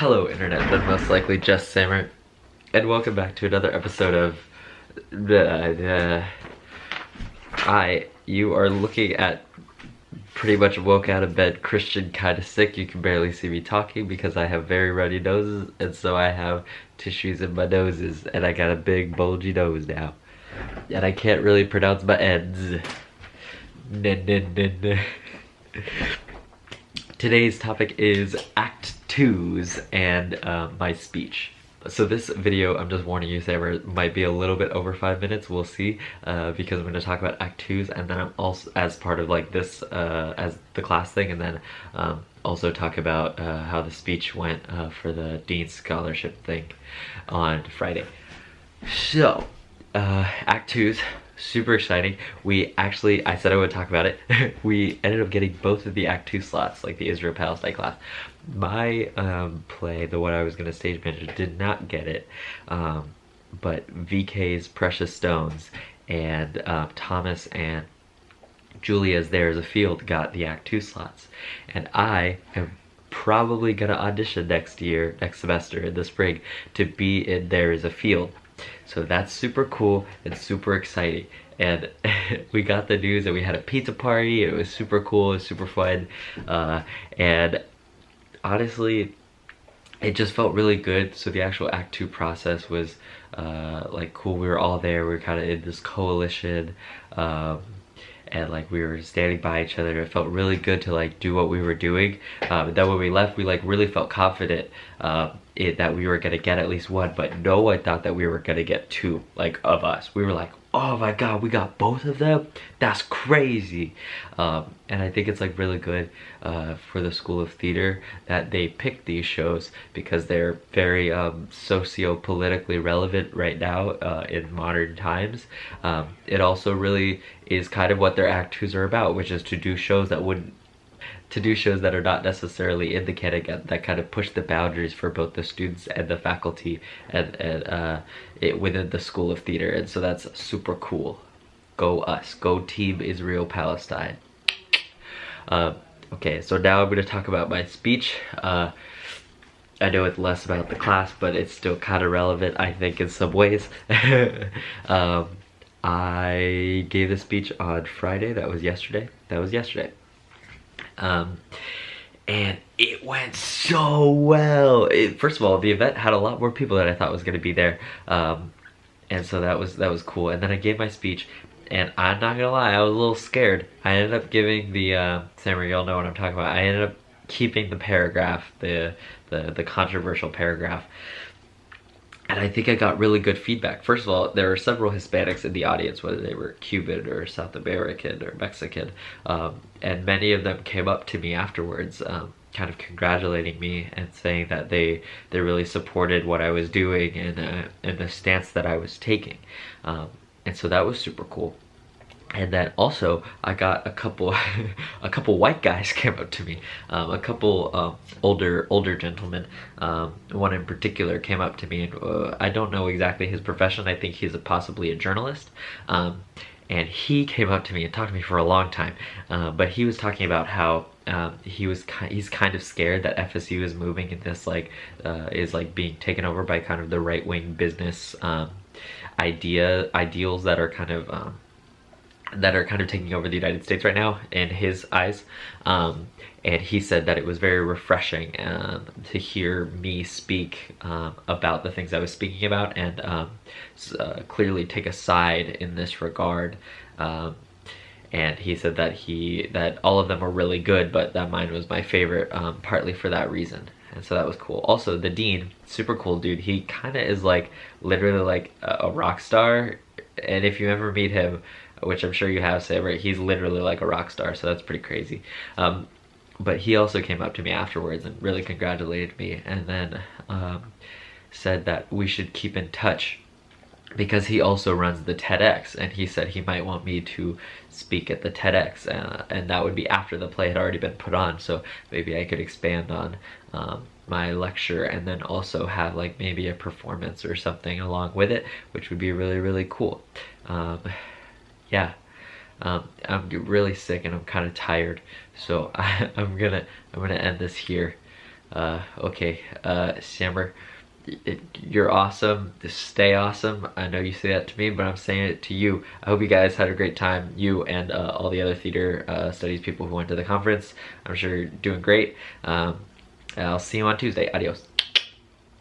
Hello internet, then most likely just Sammer, and welcome back to another episode of you are looking at pretty much woke out of bed Christian kinda sick. You can barely see me talking because I have very runny noses, and so I have tissues in my noses, and I got a big bulgy nose now. And I can't really pronounce my ends. Today's topic is Act 2's and my speech. So this video, I'm just warning you, Saber, might be a little bit over 5 minutes. We'll see, because I'm going to talk about Act 2's, and then I'm also, as part of like this, as the class thing, and then also talk about how the speech went for the Dean's Scholarship thing on Friday. So, Act 2's super exciting. I said I would talk about it. We ended up getting both of the Act 2 slots, like the Israel-Palestine class. My play, the one I was going to stage manage, did not get it, but VK's Precious Stones and Thomas and Julia's There's a Field got the Act 2 slots, and I am probably going to audition next semester in the spring to be in There Is a Field. So that's super cool and super exciting, and we got the news and we had a pizza party. It was super cool, it was super fun, and honestly it just felt really good. So the actual Act 2 process was like cool. We were all there, we were kind of in this coalition, and like we were standing by each other. It felt really good to like do what we were doing. Then when we left, we like really felt confident that we were gonna get at least one, but no one thought that we were gonna get two, like, of us. We were like, oh my god, we got both of them? That's crazy. And I think it's like really good for the School of Theater that they picked these shows, because they're very socio-politically relevant right now in modern times. It also really is kind of what their Act 2's are about, which is to do shows that are not necessarily in the canon, that kind of push the boundaries for both the students and the faculty and within the School of Theater. And so that's super cool. Go us. Go Team Israel Palestine. Okay, so now I'm going to talk about my speech. I know it's less about the class, but it's still kind of relevant, I think, in some ways. I gave the speech on Friday. That was yesterday. And it went so well. First of all, the event had a lot more people than I thought was going to be there, and so that was cool. And then I gave my speech, and I'm not gonna lie, I was a little scared. I ended up giving the Samuel, y'all know what I'm talking about. I ended up keeping the paragraph, the controversial paragraph. And I think I got really good feedback. First of all, there were several Hispanics in the audience, whether they were Cuban or South American or Mexican, and many of them came up to me afterwards, kind of congratulating me and saying that they really supported what I was doing and the stance that I was taking, and so that was super cool. And then also I got a couple white guys came up to me, a couple older gentlemen. One in particular came up to me, and I don't know exactly his profession. I think he's possibly a journalist, and he came up to me and talked to me for a long time, but he was talking about how he's kind of scared that FSU is moving in this is being taken over by kind of the right-wing business ideals that are kind of taking over the United States right now in his eyes, and he said that it was very refreshing to hear me speak about the things I was speaking about, and clearly take a side in this regard. And he said that all of them were really good, but that mine was my favorite, partly for that reason. And so that was cool. Also, the dean, super cool dude. He kind of is like literally like a rock star, and if you ever meet him, which I'm sure you have, Saber, he's literally like a rock star, so that's pretty crazy. But he also came up to me afterwards and really congratulated me, and then said that we should keep in touch, because he also runs the TEDx, and he said he might want me to speak at the TEDx, and that would be after the play had already been put on, so maybe I could expand on my lecture and then also have like maybe a performance or something along with it, which would be really, really cool. Yeah, I'm really sick and I'm kind of tired, so I'm gonna end this here. Okay, Shammer, you're awesome. Just stay awesome. I know you say that to me, but I'm saying it to you. I hope you guys had a great time. You and all the other theater studies people who went to the conference. I'm sure you're doing great. I'll see you on Tuesday. Adios.